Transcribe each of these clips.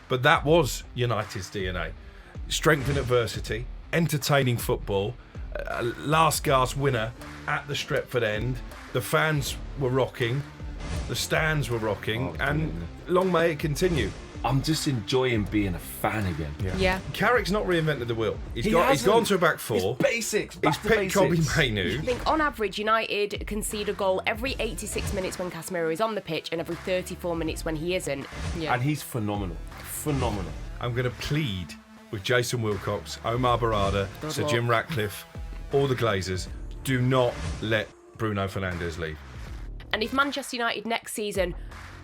But that was United's DNA. Strength in adversity, entertaining football, last-gasp winner at the Stretford end. The fans were rocking, the stands were rocking, and long may it continue. I'm just enjoying being a fan again. Yeah. Carrick's not reinvented the wheel. He's hasn't. gone to a back four. It's basics. He's picked Kobe Mainu. I think on average, United concede a goal every 86 minutes when Casemiro is on the pitch and every 34 minutes when he isn't. And he's phenomenal. Phenomenal. I'm going to plead with Jason Wilcox, Omar Barada, Sir Jim Ratcliffe, all the Glazers, do not let Bruno Fernandes leave. And if Manchester United next season,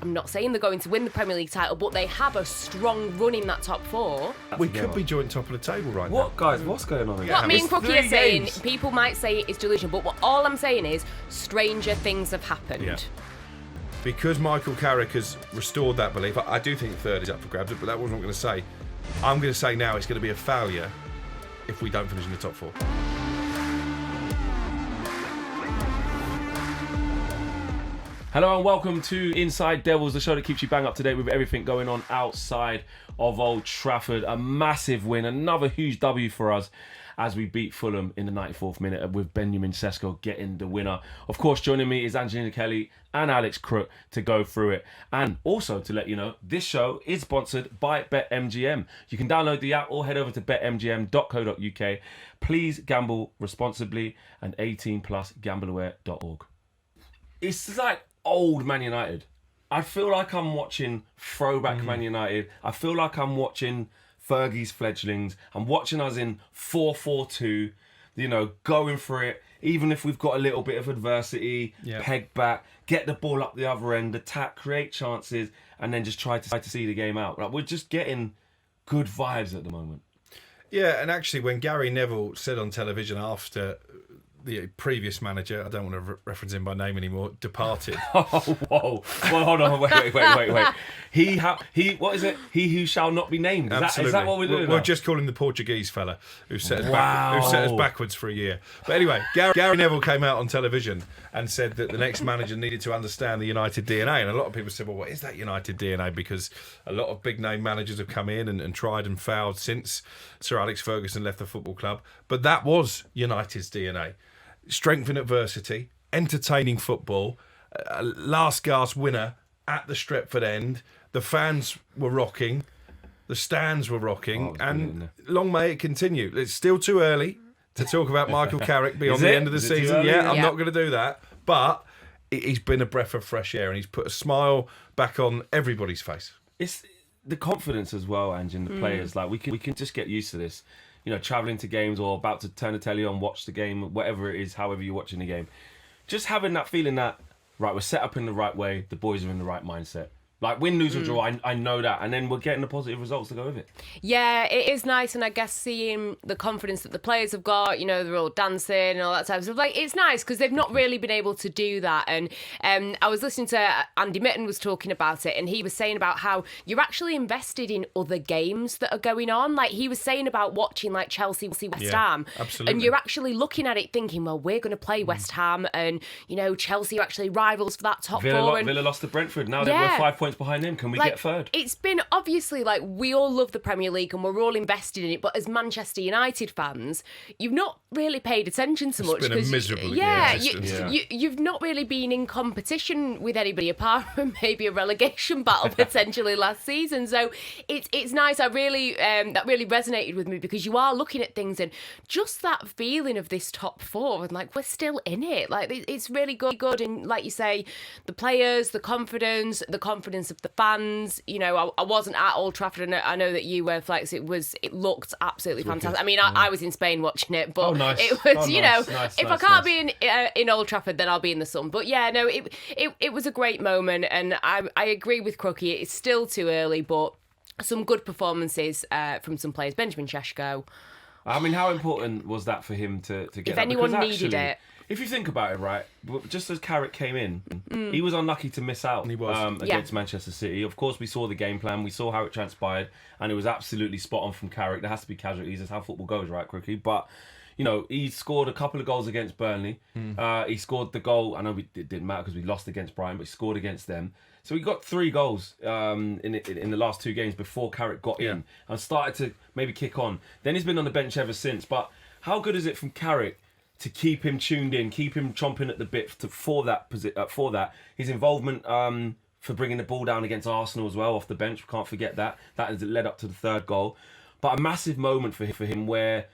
I'm not saying they're going to win the Premier League title, but they have a strong run in that top four. We could be joint top of the table right now. What, guys? What's going on here? What me and Crookie are saying, games. people might say it's delusional, but all I'm saying is stranger things have happened. Yeah. Because Michael Carrick has restored that belief, I do think third is up for grabs, but that wasn't what I'm going to say. I'm going to say now it's going to be a failure if we don't finish in the top four. Hello and welcome to Inside Devils, the show that keeps you bang up to date with everything going on outside of Old Trafford. A massive win, another huge W for us as we beat Fulham in the 94th minute with Benjamin Sesko getting the winner. Of course, joining me is Angelina Kelly and Alex Crook to go through it. And also to let you know, this show is sponsored by BetMGM. You can download the app or head over to betmgm.co.uk. Please gamble responsibly and 18 plus gambleaware.org. It's like old Man United. I feel like I'm watching throwback Man United. I feel like I'm watching Fergie's fledglings. I'm watching us in 4-4-2, you know, going for it. Even if we've got a little bit of adversity, peg back, get the ball up the other end, attack, create chances, and then just try to see the game out. Like, we're just getting good vibes at the moment. Yeah, and actually when Gary Neville said on television after the previous manager, I don't want to reference him by name anymore, departed. Oh, whoa. Well, hold on. Wait. He what is it? He who shall not be named. Is that what we're doing? We'll just call him the Portuguese fella who set us backwards for a year. But anyway, Gary Neville came out on television and said that the next manager needed to understand the United DNA. And a lot of people said, well, what is that United DNA? Because a lot of big name managers have come in and tried and failed since Sir Alex Ferguson left the football club. But that was United's DNA. Strength in adversity, entertaining football, last-gasp winner at the Stretford end. The fans were rocking, the stands were rocking, and long may it continue. It's still too early to talk about Michael Carrick beyond the end of the season. I'm not going to do that. But he's been a breath of fresh air and he's put a smile back on everybody's face. It's the confidence as well, Ange, in the players. Like we can just get used to this. You know, travelling to games or about to turn the telly on, watch the game, whatever it is, however you're watching the game. Just having that feeling that, right, we're set up in the right way, the boys are in the right mindset. Like, win, lose or draw, I know that. And then we're getting the positive results to go with it. Yeah, it is nice. And I guess seeing the confidence that the players have got, you know, they're all dancing and all that type of stuff. Like, it's nice because they've not really been able to do that. And I was listening to Andy Mitten was talking about it and he was saying about how you're actually invested in other games that are going on. Like, he was saying about watching, like, Chelsea, West Ham. Absolutely. And you're actually looking at it thinking, well, we're going to play West Ham and, you know, Chelsea are actually rivals for that top four. Villa lost to Brentford. Now we're 5 points behind him. Can we get third? It's been obviously like we all love the Premier League and we're all invested in it, but as Manchester United fans, you've not really paid attention so much. It's been a miserable existence. You've not really been in competition with anybody apart from maybe a relegation battle potentially last season. So it's nice. I really that really resonated with me because you are looking at things and just that feeling of this top four and like we're still in it. Like it's really good and like you say, the players, the confidence of the fans. You know, I wasn't at Old Trafford and I know that you were, Flex. It looked absolutely fantastic. I mean, I was in Spain watching it, but it was, if I can't be in Old Trafford, then I'll be in the sun. But yeah, no, it was a great moment, and I agree with Crookie. It's still too early, but some good performances from some players. Benjamin Sesko. I mean, how important was that for him to get if that? anyone Because needed it. If you think about it, right, just as Carrick came in, he was unlucky to miss out against Manchester City. Of course, we saw the game plan, we saw how it transpired, and it was absolutely spot on from Carrick. There has to be casualties, that's how football goes, right, Crookie? But, you know, he scored a couple of goals against Burnley. He scored the goal. I know it didn't matter because we lost against Brighton, but he scored against them. So he got 3 goals in the last 2 games before Carrick got in and started to maybe kick on. Then he's been on the bench ever since. But how good is it from Carrick to keep him tuned in, keep him chomping at the bit for that? His involvement for bringing the ball down against Arsenal as well off the bench. We can't forget that. That has led up to the 3rd goal. But a massive moment for him where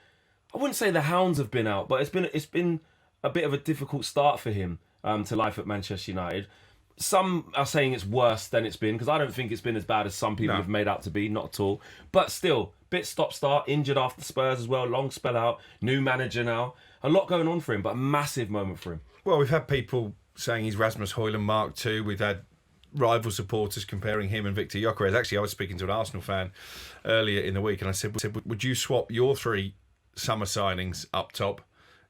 I wouldn't say the hounds have been out, but it's been a bit of a difficult start for him to life at Manchester United. Some are saying it's worse than it's been, because I don't think it's been as bad as some people have made out to be, not at all. But still, bit stop-start, injured after Spurs as well, long spell out, new manager now. A lot going on for him, but a massive moment for him. Well, we've had people saying he's Rasmus Højlund Mark II. We've had rival supporters comparing him and Victor Gyökeres. Actually, I was speaking to an Arsenal fan earlier in the week, and I said, would you swap your 3 summer signings up top,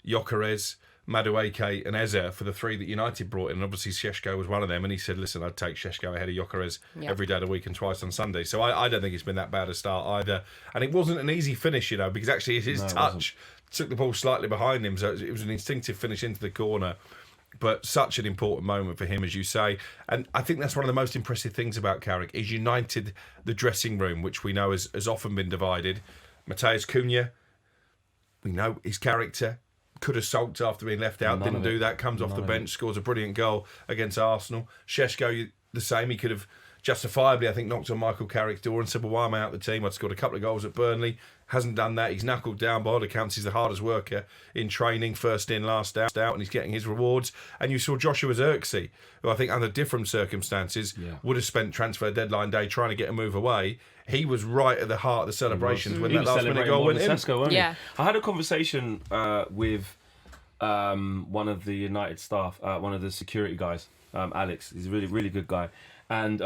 Gyökeres, Madueke and Eze, for the 3 that United brought in? And obviously Šeško was one of them, and he said, listen, I'd take Šeško ahead of Gyökeres every day of the week and twice on Sunday. So I don't think it's been that bad a start either. And it wasn't an easy finish, because actually his touch took the ball slightly behind him, so it was an instinctive finish into the corner. But such an important moment for him, as you say. And I think that's one of the most impressive things about Carrick, is united the dressing room, which we know has often been divided. Matheus Cunha, we know his character, could have sulked after being left out, didn't do that, comes off the bench, scores a brilliant goal against Arsenal. Šeško, the same, he could have justifiably, I think, knocked on Michael Carrick's door and said, well, why am I out the team? I'd scored a couple of goals at Burnley. Hasn't done that. He's knuckled down by all accounts. He's the hardest worker in training, first in, last out, and he's getting his rewards. And you saw Joshua Zirkzee, who I think under different circumstances would have spent transfer deadline day trying to get a move away. He was right at the heart of the celebrations when that last minute goal went in. I had a conversation with one of the United staff, one of the security guys, Alex. He's a really, really good guy. And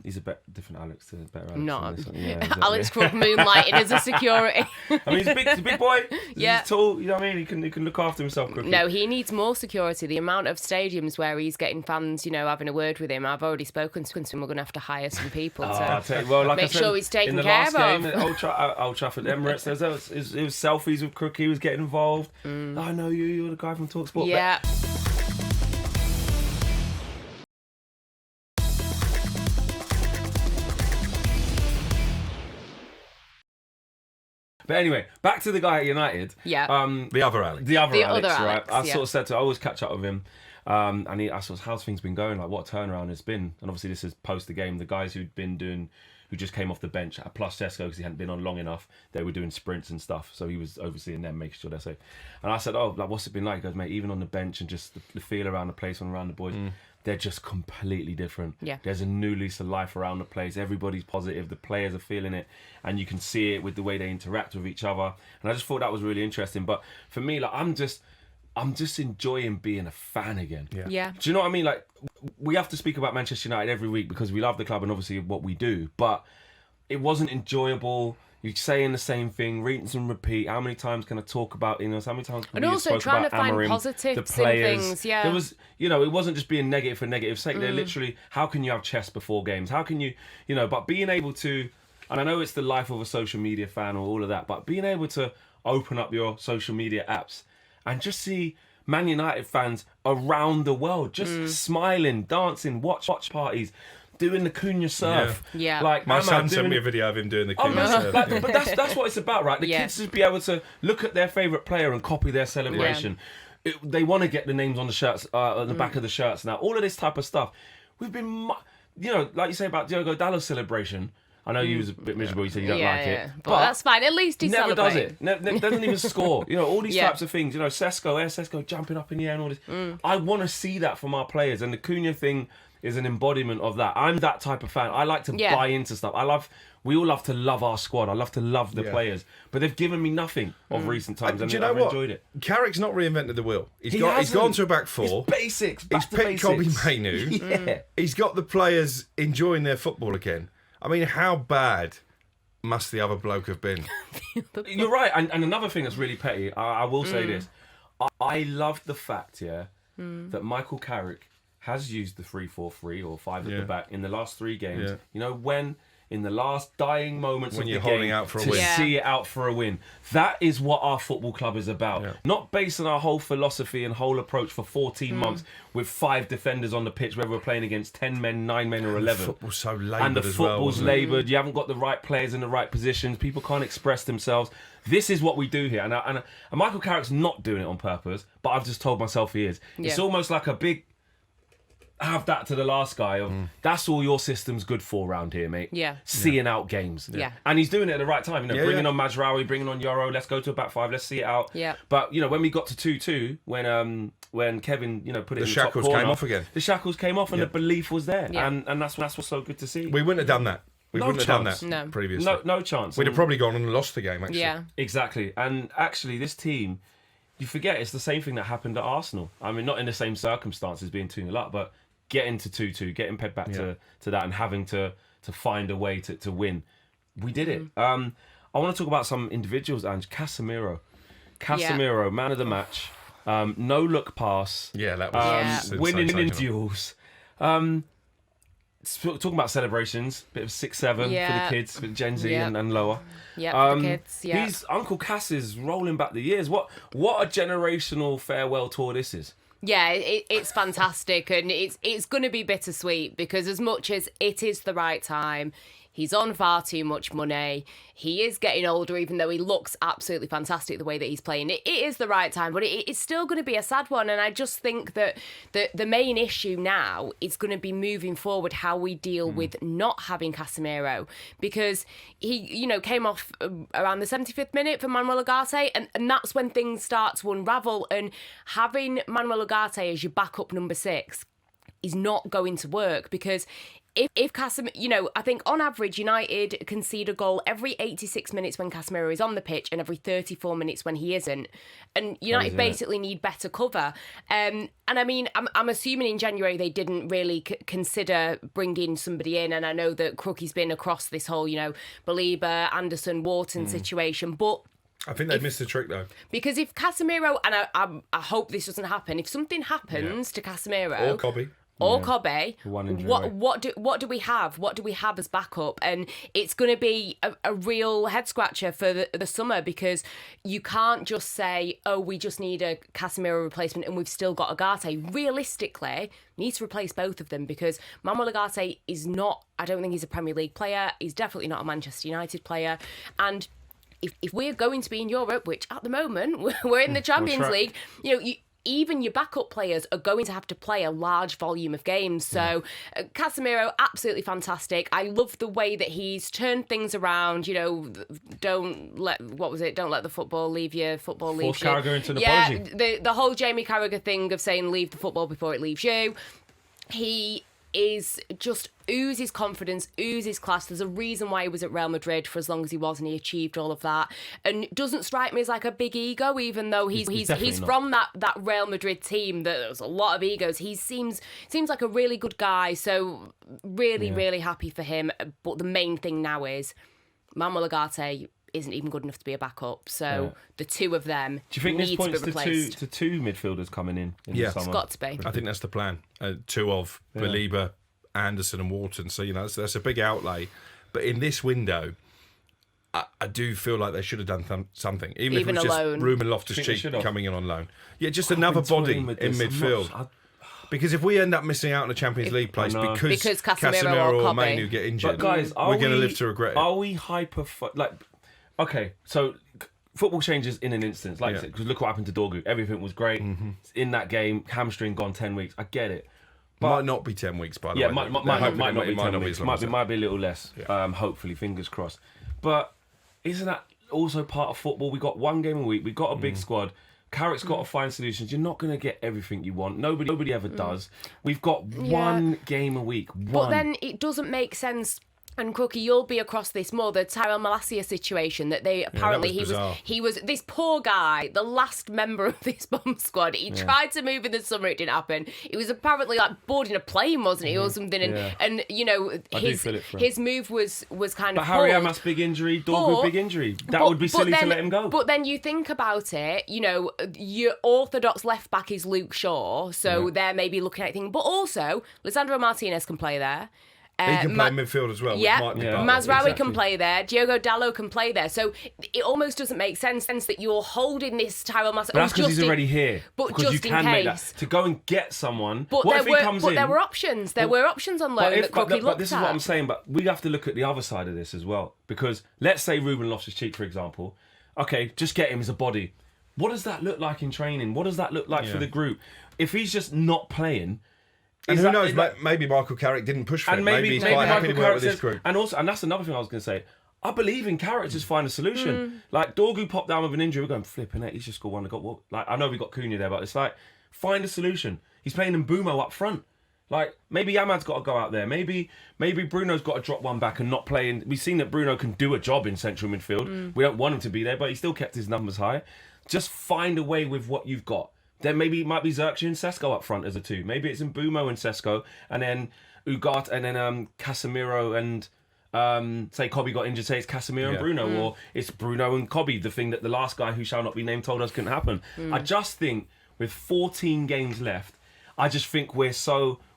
he's a different Alex to better Alex. Not Alex Crook moonlighting as a security. I mean, he's a big boy. Yeah. He's tall. You know what I mean? He can look after himself. Crook. No, he needs more security. The amount of stadiums where he's getting fans, having a word with him. I've already spoken to him. We're going to have to hire some people to make sure he's taken care of. In the last game at Old Trafford Emirates, it was selfies with Crook. He was getting involved. I know you. You're the guy from talkSPORT. Yeah. But anyway, back to the guy at United. Yeah. The other Alex. The other Alex, right? Alex, I sort of said to, I always catch up with him. And I sort of, how's things been going? Like, what a turnaround it's been. And obviously this is post the game. The guys who just came off the bench, plus Šeško, because he hadn't been on long enough, they were doing sprints and stuff. So he was overseeing them, making sure they're safe. And I said, what's it been like? He goes, mate, even on the bench and just the feel around the place and around the boys, they're just completely different. Yeah. There's a new lease of life around the place. Everybody's positive. The players are feeling it. And you can see it with the way they interact with each other. And I just thought that was really interesting. But for me, like, I'm just enjoying being a fan again. Yeah. Do you know what I mean? Like, we have to speak about Manchester United every week because we love the club and obviously what we do. But it wasn't enjoyable. You're saying the same thing, rinse and repeat. How many times can I talk about, how many times can and we also spoke trying about to find Amorim, positives the players. in things, yeah. There was, it wasn't just being negative for negative's sake. They're literally, how can you have chess before games? How can you, but being able to, and I know it's the life of a social media fan or all of that, but being able to open up your social media apps and just see Man United fans around the world just smiling, dancing, watch parties, doing the Cunha surf. Yeah. Like my son sent me a video of him doing the Cunha surf. But that's what it's about, right? The kids just be able to look at their favourite player and copy their celebration. They want to get the names on the shirts, on the back of the shirts now. All of this type of stuff. We've been, like you say about Diogo Dalot's celebration. I know you was a bit miserable. You said you don't like it, but that's fine. At least he never celebrates. does it. Doesn't even score. All these types of things. Šeško jumping up in the air and all this. I want to see that from our players, and the Cunha thing is an embodiment of that. I'm that type of fan. I like to buy into stuff. We all love to love our squad. I love to love the players, but they've given me nothing of recent times, and I've enjoyed it. Carrick's not reinvented the wheel. He's gone to a back four. It's basics. He's picked Kobe Mainoo. He's got the players enjoying their football again. I mean, how bad must the other bloke have been? You're right. And another thing that's really petty, I will say this. I love the fact, that Michael Carrick has used the 3-4-3 or 5 at the back in the last 3 games. When in the last dying moments When of you're the game holding out for a to win. see it out for a win. That is what our football club is about. Yeah. Not based on our whole philosophy and whole approach for 14 months with 5 defenders on the pitch, whether we're playing against 10 men, 9 men or 11. Football's so laboured And the as well. football's wasn't it? laboured. You haven't got the right players in the right positions. People can't express themselves. This is what we do here. And Michael Carrick's not doing it on purpose, but I've just told myself he is. It's almost like a big... have that to the last guy of that's all your system's good for around here, mate. Yeah. Seeing out games. Yeah. And he's doing it at the right time. Bringing yeah. on Mazraoui, bringing on Yoro. Let's go to a back 5. Let's see it out. Yeah. But when we got to 2-2, when Kevin put it in the top shackles corner, came off again. The shackles came off, and the belief was there. Yeah. And that's what's so good to see. We wouldn't have done that. We No wouldn't have chance. done that No. previously. No chance. We'd have probably gone and lost the game, actually. Yeah. Exactly. And actually, this team, you forget it's the same thing that happened at Arsenal. I mean, not in the same circumstances, being 2-0 up, but getting to 2-2, getting Pep back to that, and having to find a way to win. We did it. I want to talk about some individuals, Ange. Casemiro, man of the match. No look pass. Yeah, that was Winning in sensational. duels. Talking about celebrations, bit of 6-7 for the kids, for Gen Z and lower. Yeah, for the kids. Yeah. He's Uncle Cass is rolling back the years. What a generational farewell tour this is. Yeah, it's fantastic, and it's going to be bittersweet because as much as it is the right time, he's on far too much money. He is getting older, even though he looks absolutely fantastic the way that he's playing. It is the right time, but it's still going to be a sad one. And I just think that the main issue now is going to be moving forward how we deal with not having Casemiro, because he, came off around the 75th minute for Manuel Ugarte, and that's when things start to unravel. And having Manuel Ugarte as your backup number 6 is not going to work, because if Casemiro, I think on average United concede a goal every 86 minutes when Casemiro is on the pitch and every 34 minutes when he isn't. And United basically need better cover. And I mean, I'm assuming in January they didn't really consider bringing somebody in. And I know that Crook has been across this whole, Belieber, Anderson, Wharton situation. But I think they missed the trick, though. because if Casemiro, and I hope this doesn't happen, if something happens to Casemiro... Or Cobby. Or Kobe, One injury, what do we have? What do we have as backup? And it's going to be a real head scratcher for the summer, because you can't just say, oh, we just need a Casemiro replacement and we've still got Ugarte. Realistically, you need to replace both of them, because Manuel Ugarte is not, I don't think he's a Premier League player. He's definitely not a Manchester United player. And if we're going to be in Europe, which at the moment we're in the Champions League, even your backup players are going to have to play a large volume of games. So Casemiro, absolutely fantastic. I love the way that he's turned things around. Don't let the football leave you. Football leaves you. Carragher into an apology. The whole Jamie Carragher thing of saying leave the football before it leaves you. He is just oozes confidence, oozes class. There's a reason why he was at Real Madrid for as long as he was, and he achieved all of that. And doesn't strike me as like a big ego, even though he's from that Real Madrid team that there's a lot of egos. He seems like a really good guy. So really happy for him. But the main thing now is Manuel Ugarte isn't even good enough to be a backup. So the two of them Do you think this need points to be to replaced. two midfielders coming in the summer? It's got to be. I think that's the plan. 2 of Belieber, Anderson and Wharton. So, that's a big outlay. But in this window, I do feel like they should have done something. Even if it was alone. just Ruben Loftus-Cheek coming in on loan. Yeah, just another body in midfield. Because if we end up missing out on a Champions League place because Casemiro or Manu get injured, but guys, we're going to live to regret it. Are we okay, so football changes in an instant. Like I said, because look what happened to Dorgu. Everything was great. In that game, hamstring gone 10 weeks. I get it. But, might not be 10 weeks, by the way. Might not be 10 weeks. Might be a little less. Yeah. Hopefully, fingers crossed. But isn't that also part of football? We got one game a week. We got a big squad. Carrick's got to find solutions. You're not going to get everything you want. Nobody ever does. We've got one game a week. But then it doesn't make sense. And Crookie, you'll be across this more, the Tyrell Malacia situation that they apparently he was this poor guy, the last member of this bomb squad. He tried to move in the summer, it didn't happen. He was apparently like boarding a plane, wasn't he, or something? And his move was kind of. But Harry Amas big injury, Dorgu big injury. That would be silly to let him go. But then you think about it, your orthodox left back is Luke Shaw, so they're maybe looking at things. But also, Lisandro Martinez can play there. He can play midfield as well. Yeah, which might be Mazraoui can play there. Diogo Dalot can play there. So it almost doesn't make sense that you're holding this Tyrell Massey. But that's because he's already here. But because just you can in make case. that. To go and get someone. But What if he comes in? There were options. There were options on loan that Crook looked at. But this is what I'm saying. But we have to look at the other side of this as well. Because let's say Ruben Loftus-Cheek, for example. Okay, just get him as a body. What does that look like in training? What does that look like for the group? If he's just not playing... And who knows, maybe Michael Carrick didn't push for it. Maybe he's quite happy to work with this group. And that's another thing I was going to say. I believe in Carrick to find a solution. Like, Dorgu popped down with an injury. We're going, flipping it. He's just scored one. Like, I know we got Cunha there, but it's like, find a solution. He's playing Mbumo up front. Like, maybe Ahmad's got to go out there. Maybe Bruno's got to drop one back and not play. We've seen that Bruno can do a job in central midfield. We don't want him to be there, but he still kept his numbers high. Just find a way with what you've got. Then maybe it might be Xerxes and Sesko up front as a two. Maybe it's Mbumo and Sesko, and then Ugarte, and then Casemiro and say Kobe got injured. Say it's Casemiro and Bruno, or it's Bruno and Kobe. The thing that the last guy who shall not be named told us couldn't happen. I just think with 14 games left, I just think we're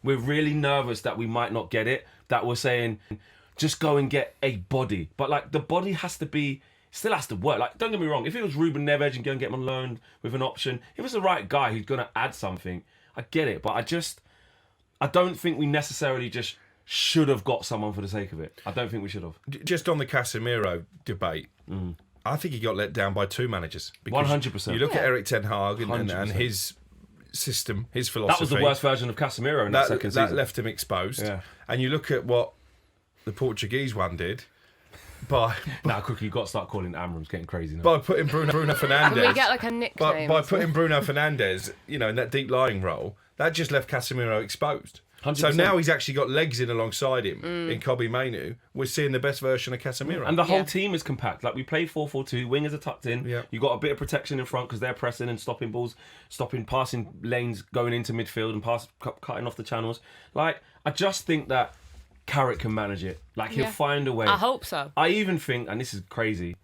really nervous that we might not get it. That we're saying, just go and get a body, but like the body has to be. Still has to work. Like, don't get me wrong. If it was Ruben Neves and go and get him on loan with an option, if it was the right guy who's going to add something, I get it. But I don't think we necessarily just should have got someone for the sake of it. I don't think we should have. Just on the Casemiro debate, I think he got let down by two managers. 100%. You look at Eric Ten Hag and his system, his philosophy. That was the worst version of Casemiro in that second season. That left him exposed. Yeah. And you look at what the Portuguese one did. Crook, you've got to start calling Amram's getting crazy now. By putting Bruno Fernandes. Can we get like a nickname? By putting Bruno Fernandes, in that deep lying role, that just left Casemiro exposed. 100%. So now he's actually got legs in alongside him in Kobe Mainoo. We're seeing the best version of Casemiro. And the whole team is compact. Like, we play 4-4-2, wingers are tucked in. Yeah. You've got a bit of protection in front because they're pressing and stopping balls, stopping passing lanes going into midfield and cutting off the channels. Like, I just think that Carrick can manage it. Like, he'll find a way. I hope so. I even think, and this is crazy,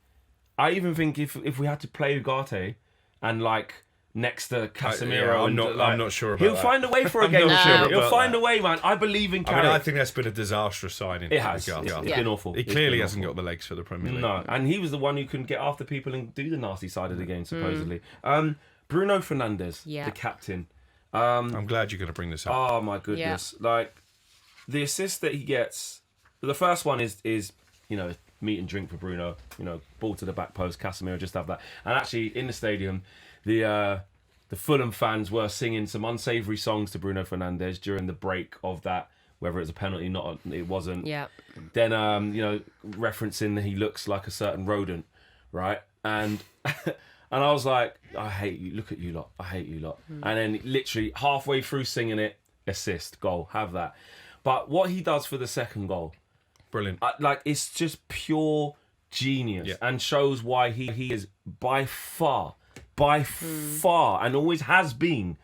if we had to play Ugarte and like next to Casemiro, I'm not sure about he'll that. find a way for a game. He'll find a way, man. I believe in Carrick. I think that's been a disastrous signing. It has. It's been awful. He clearly hasn't got the legs for the Premier League. No, and he was the one who couldn't get after people and do the nasty side of the game, supposedly. Bruno Fernandes, the captain. I'm glad you're going to bring this up. Oh my goodness! Like, the assist that he gets, the first one is meat and drink for Bruno. Ball to the back post. Casemiro just have that. And actually, in the stadium, the Fulham fans were singing some unsavoury songs to Bruno Fernandes during the break of that. Whether it was a penalty, it wasn't. Yeah. Then referencing that he looks like a certain rodent, right? And and I was like, I hate you. Look at you lot. I hate you lot. And then literally halfway through singing it, assist, goal, have that. But what he does for the second goal, brilliant. It's just pure genius and shows why he is by far, and always has been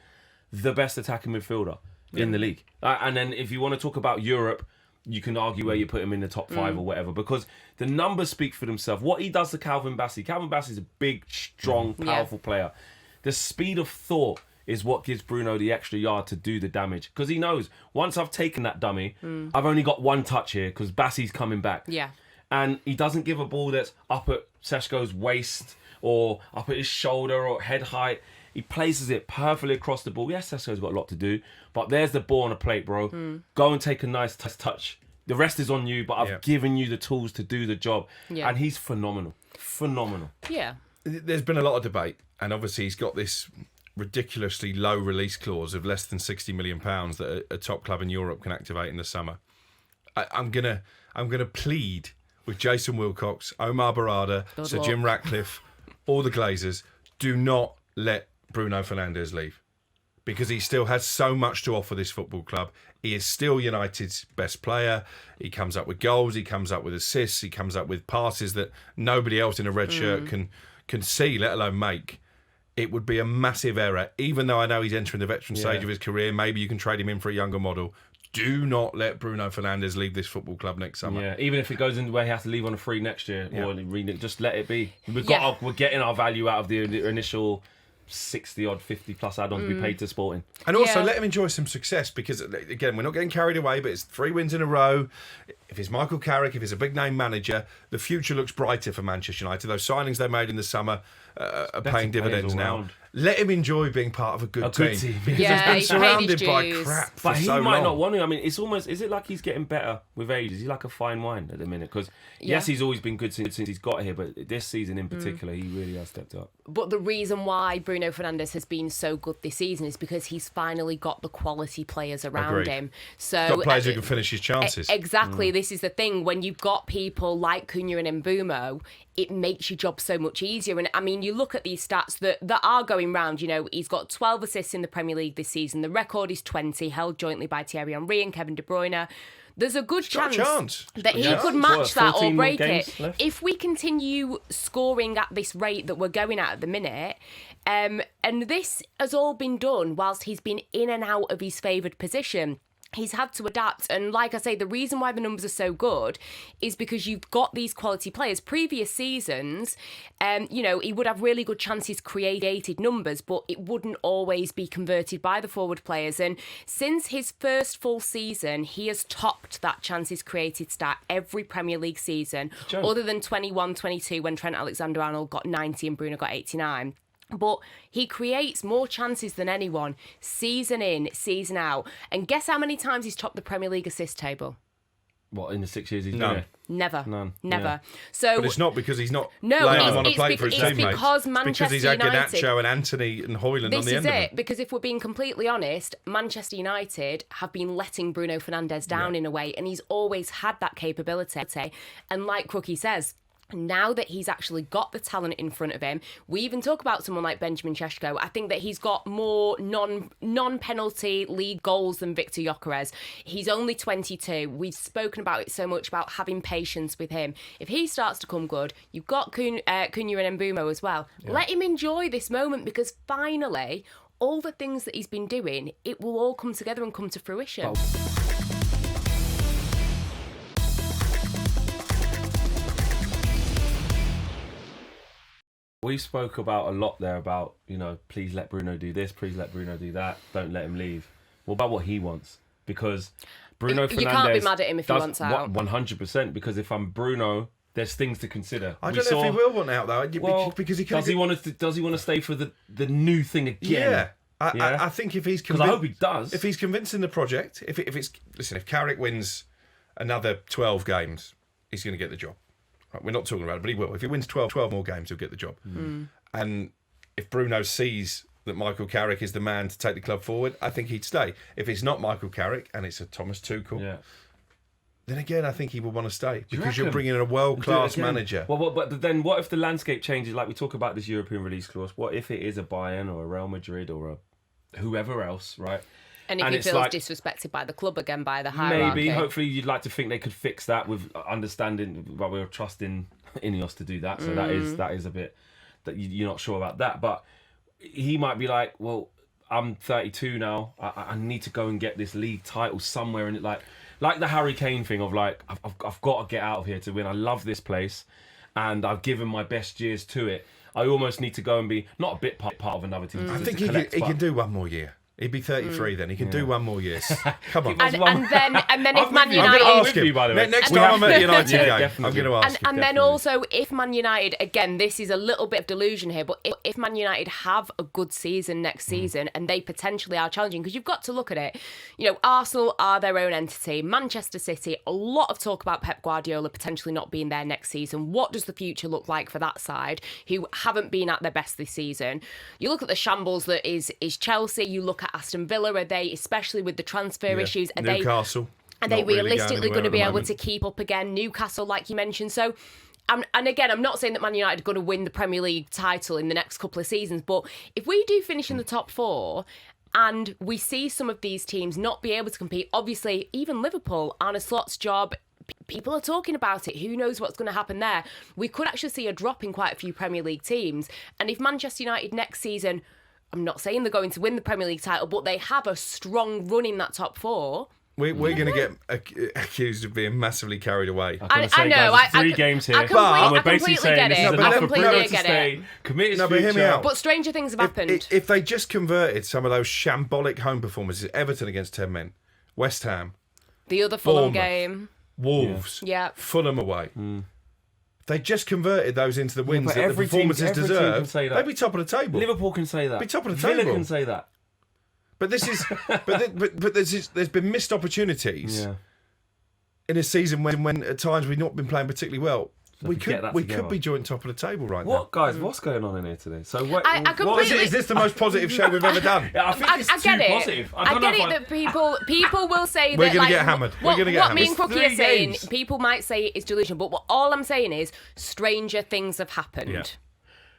the best attacking midfielder in the league. And then if you want to talk about Europe, you can argue where you put him in the top 5 or whatever, because the numbers speak for themselves. What he does to Calvin Bassey is a big, strong, powerful player. The speed of thought is what gives Bruno the extra yard to do the damage. Because he knows, once I've taken that dummy, I've only got one touch here because Bassey's coming back. Yeah. And he doesn't give a ball that's up at Seshko's waist or up at his shoulder or head height. He places it perfectly across the ball. Yes, Seshko's got a lot to do, but there's the ball on a plate, bro. Go and take a nice touch. The rest is on you, but I've given you the tools to do the job. Yeah. And he's phenomenal. Phenomenal. Yeah. There's been a lot of debate, and obviously he's got this ridiculously low release clause of less than £60 million that a top club in Europe can activate in the summer. I'm gonna plead with Jason Wilcox, Omar Barada, Sir Jim Ratcliffe, all the Glazers, do not let Bruno Fernandes leave, because he still has so much to offer this football club. He is still United's best player. He comes up with goals, he comes up with assists, he comes up with passes that nobody else in a red shirt can see, let alone make. It would be a massive error, even though I know he's entering the veteran stage of his career. Maybe you can trade him in for a younger model. Do not let Bruno Fernandes leave this football club next summer. Yeah, even if it goes in where he has to leave on a free next year, or just let it be. We're getting our value out of the initial 60-odd, 50+ add-ons we paid to Sporting. And also Yeah. let him enjoy some success because, again, we're not getting carried away, but it's 3 wins in a row. If it's Michael Carrick, if it's a big-name manager, the future looks brighter for Manchester United. Those signings they made in the summer are paying dividends all now. round. Let him enjoy being part of a good team. Because Yeah, he's he been paid surrounded his by dues. crap for But he so might long. not want to. I mean, it's almost... Is it like he's getting better with age? Is he like a fine wine at the minute? Because, yes, he's always been good since he's got here, but this season in particular, he really has stepped up. But the reason why Bruno Fernandes has been so good this season is because he's finally got the quality players around Agreed. him. So Got players who can finish his chances. Exactly. This is the thing. When you've got people like Cunha and Mbeumo, it makes your job so much easier. And I mean, you look at these stats that are going round. You know, he's got 12 assists in the Premier League this season. The record is 20, held jointly by Thierry Henry and Kevin De Bruyne. There's a good got a chance. that he Yeah. could What, match that or 14 break games it. left? If we continue scoring at this rate that we're going at the minute, and this has all been done whilst he's been in and out of his favoured position. He's had to adapt. And like I say, the reason why the numbers are so good is because you've got these quality players. Previous seasons, you know, he would have really good chances, created numbers, but it wouldn't always be converted by the forward players. And since his first full season, he has topped that chances created stat every Premier League season, other than 21-22 when Trent Alexander-Arnold got 90 and Bruno got 89. But he creates more chances than anyone, season in, season out. And guess how many times he's topped the Premier League assist table? What, in the 6 years he's None. been here? Never. None. Never. Yeah. So, But it's not because he's not No, laying it's- them on a it's plate for his it's teammates. because It's because Manchester he's had United- Garnacho and Anthony and Højlund on this the is end of it, them. because if we're being completely honest, Manchester United have been letting Bruno Fernandes down in a way, and he's always had that capability. And like Crookie says, now that he's actually got the talent in front of him, we even talk about someone like Benjamin Šeško. I think that he's got more non-penalty league goals than Victor Gyökeres. He's only 22. We've spoken about it so much about having patience with him. If he starts to come good, you've got Cunha and Mbeumo as well. Yeah. Let him enjoy this moment, because finally, all the things that he's been doing, it will all come together and come to fruition. We spoke about a lot there about, you know, please let Bruno do this, please let Bruno do that, don't let him leave. What about what he wants? Because Bruno Fernandes... You can't be mad at him if he wants out. 100%, because if I'm Bruno, there's things to consider. I don't know if he will want out though, because he does he want to stay for the new thing again? Yeah. I think if he's because I hope he does. If he's convinced in the project, if Carrick wins another 12 games, he's going to get the job. Right, we're not talking about it, but he will. If he wins 12 more games, he'll get the job. And if Bruno sees that Michael Carrick is the man to take the club forward, I think he'd stay. If it's not Michael Carrick and it's a Thomas Tuchel, then again, I think he will want to stay, because you're bringing in a world-class manager. Well, but then what if the landscape changes? Like we talk about this European release clause. What if it is a Bayern or a Real Madrid or a whoever else, right? And if he feels disrespected by the club again, by the hierarchy. Maybe, hopefully you'd like to think they could fix that with understanding, but we're trusting Ineos to do that. So that is a bit, that you're not sure about that. But he might be like, well, I'm 32 now. I need to go and get this league title somewhere. And like the Harry Kane thing of like, I've got to get out of here to win. I love this place and I've given my best years to it. I almost need to go and be, not a bit part of another team. I think he can do one more year. He'd be 33 then. He can do one more year. Come on. And then if Man I'm going to United... ask him. by the way. Next time I'm at United game, I'm going to ask him. And then also, if Man United, again, this is a little bit of delusion here, but if Man United have a good season next season and they potentially are challenging, because you've got to look at it, you know, Arsenal are their own entity, Manchester City, a lot of talk about Pep Guardiola potentially not being there next season. What does the future look like for that side, who haven't been at their best this season? You look at the shambles that is Chelsea, you look at Aston Villa, are they, especially with the transfer issues, Newcastle. Are they realistically going to be able moment. to keep up again? Newcastle, like you mentioned. So, and again, I'm not saying that Man United are going to win the Premier League title in the next couple of seasons, but if we do finish in the top four and we see some of these teams not be able to compete, obviously, even Liverpool, Arne Slot's job, people are talking about it. Who knows what's going to happen there? We could actually see a drop in quite a few Premier League teams. And if Manchester United next season, I'm not saying they're going to win the Premier League title, but they have a strong run in that top four, We're going to get accused of being massively carried away. I know. Guys, three games here. I we're basically saying this is enough for Bruno to stay. Committed but hear me out. But stranger things have happened. If they just converted some of those shambolic home performances, Everton against 10 men, West Ham, the other Fulham Bournemouth, game, Wolves, Fulham away. They just converted those into the wins that the performances deserve. They'd be top of the table. Liverpool can say that. Be top of the table. Villa can say that. But this is, but there's been missed opportunities in a season when at times we've not been playing particularly well. So we could be joint top of the table right now. Guys? What's going on in here today? So is this the most positive show we've ever done? I think it's too positive. I get it that people will say we're that going to get hammered. What me and Crookie are saying, people might say it's delusional, but all I'm saying is stranger things have happened. Yeah.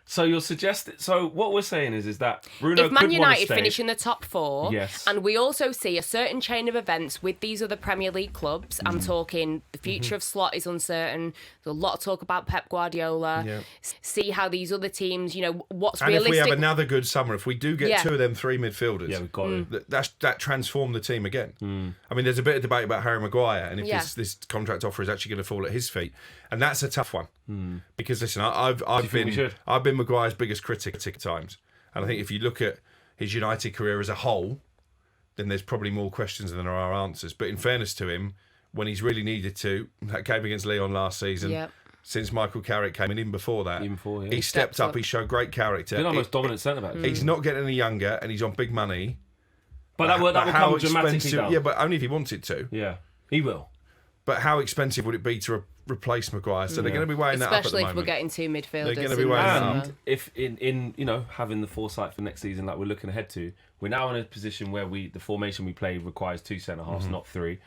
So you're suggesting. So what we're saying is that Bruno if Man United finish in the top 4, yes, and we also see a certain chain of events with these other Premier League clubs. I'm talking the future of Slot is uncertain. There's a lot of talk about Pep Guardiola. Yeah. See how these other teams, what's and realistic. if we have another good summer, if we do get 2 of them 3 midfielders, we've got that transformed the team again. I mean, there's a bit of debate about Harry Maguire and if this contract offer is actually going to fall at his feet, and that's a tough one because listen, I've been Maguire's biggest critic at times, and I think if you look at his United career as a whole, then there's probably more questions than there are answers. But in fairness to him, when he's really needed to, that game against Lyon last season. Since Michael Carrick came in, even before that, he stepped up. He showed great character. Been almost dominant centre back. He's not getting any younger, and he's on big money. But that will come dramatically down. Yeah, but only if he wanted to. Yeah, he will. But how expensive would it be to replace Maguire? So they're going to be weighing that up at the especially if moment. we're getting 2 midfielders. They're going to be weighing that up. And if in having the foresight for next season, like we're looking ahead to, we're now in a position where the formation we play requires 2 centre halves, not 3.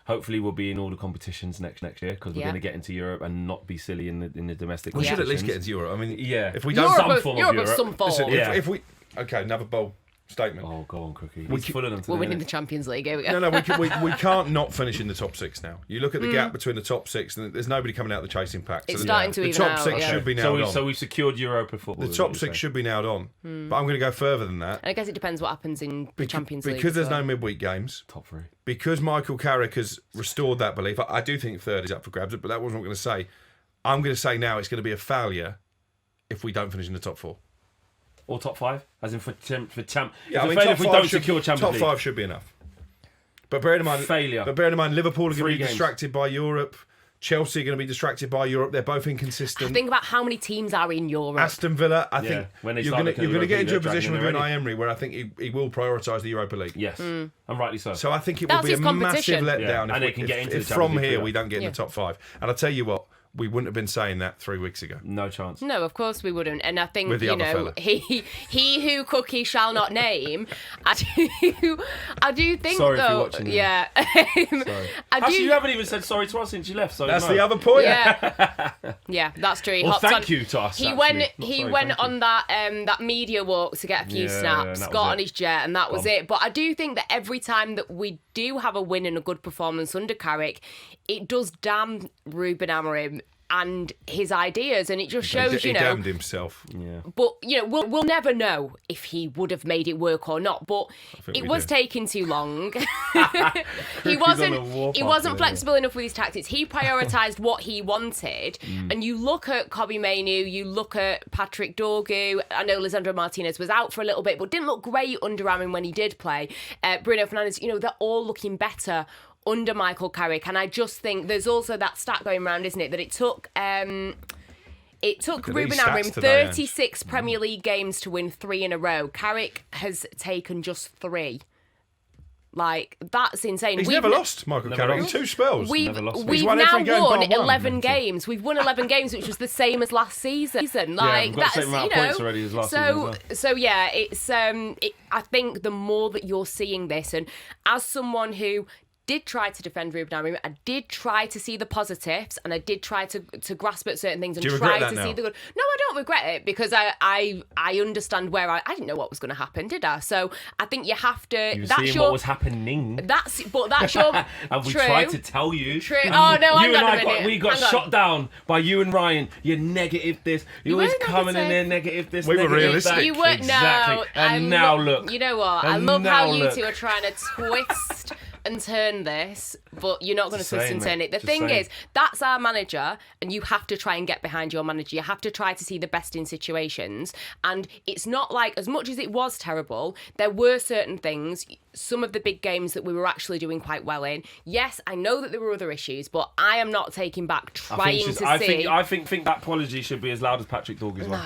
Hopefully, we'll be in all the competitions next year because we're going to get into Europe and not be silly in the domestic. We should at least get into Europe. I mean, if we Europe, don't some form of Europe, some form. Listen, if we another bold statement. Oh, go on, Crookie. We're winning the Champions League. Here we go. No, we can't not finish in the top 6 now. You look at the gap between the top 6, and there's nobody coming out of the chasing pack. It's starting to even out. The top 6 should be nailed on. So we've secured Europa football. The top 6 should be nailed on. But I'm going to go further than that. And I guess it depends what happens in the Champions League. Because there's no midweek games. Top 3. Because Michael Carrick has restored that belief. I do think 3rd is up for grabs, but that wasn't what I'm going to say. I'm going to say now it's going to be a failure if we don't finish in the top 4. Or top 5, as in for champ. Yeah, if we don't secure Champions League. Top 5 should be enough. But bearing in mind, failure. But bearing in mind, Liverpool are going to be games. distracted by Europe. Chelsea are going to be distracted by Europe. They're both inconsistent. Think about how many teams are in Europe. Aston Villa, I think when they you're going to get into a position with Unai Emery where I think he will prioritise the Europa League. Yes, and rightly so. So I think it will be a massive letdown if from here we don't get in the top 5. And I'll tell you what, we wouldn't have been saying that 3 weeks ago. No chance. No, of course we wouldn't. And I think, with the other fella. he who Cookie shall not name, I do think sorry though. If you're watching yeah. Actually, you haven't even said sorry to us since you left. So that's the other point. Yeah, that's true. Well, thank you to us. He went on that media walk to get a few snaps, got on his jet, and that was it. But I do think that every time that we do have a win and a good performance under Carrick, it does damn Ruben Amorim and his ideas, and it just shows, he damned himself. Yeah. But we'll never know if he would have made it work or not. But it was taking too long. he wasn't flexible enough with his tactics. He prioritised what he wanted. And you look at Kobbie Mainoo, you look at Patrick Dorgu. I know Lisandro Martinez was out for a little bit, but didn't look great under Amorim when he did play. Bruno Fernandes, they're all looking better under Michael Carrick, and I just think there's also that stat going around, isn't it, that it took Ruben Amorim 36 Premier League games to win 3 in a row. Carrick has taken just 3. Like, that's insane. He's never lost, Michael Carrick, in 2 spells. We've now won 11 games. We've won 11 games, which was the same as last season. Like, we've got the same amount of points already as last season as well. So yeah, it's I think the more that you're seeing this, and as someone who did try to defend Ruben Amorim, I did try to see the positives, and I did try to grasp at certain things and try to see the good. No, I don't regret it, because I understand where I didn't know what was going to happen, did I? So I think you have to. You were seeing what was happening. That's your. And we true. tried to tell you. True. Oh no, you and I we got shot down by you and Ryan. You're negative this. You're always coming in there negative this. We were realistic. You weren't. Exactly. No. And now look. You know what? I love how you two are trying to twist and turn this, but you're not going to twist and turn it. The Just thing saying. is, that's our manager, and you have to try and get behind your manager. You have to try to see the best in situations. And it's not like, as much as it was terrible, there were certain things, some of the big games that we were actually doing quite well in. Yes, I know that there were other issues, but I am not taking back trying to see. I think that apology should be as loud as Patrick Dorg's one.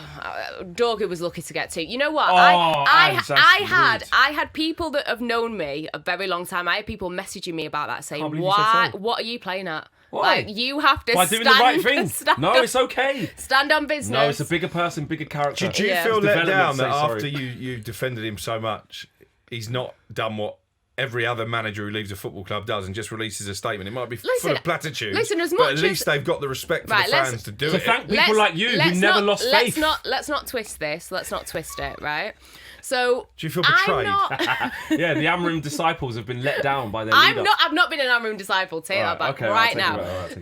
Dorgu was lucky to get to. You know what? Oh, I rude. had people that have known me a very long time. I had people messaging me about that saying, Can't believe you said "Why? so. What are you playing at? Why? Like, you have to By stand, doing the right thing. stand No, on, it's okay. stand on business." No, it's a bigger person, bigger character. Do you Yeah. feel His let down development, that say after sorry. you defended him so much, he's not done what every other manager who leaves a football club does and just releases a statement? It might be full of platitudes, as but much at least they've got the respect for Right, the let's- fans to do To it. thank people like you who never lost faith. Let's not twist this. Let's not twist it, right? So Do you feel betrayed? Yeah, the Amram disciples have been let down by their leader. I've not been an Amram disciple. Take that back right now.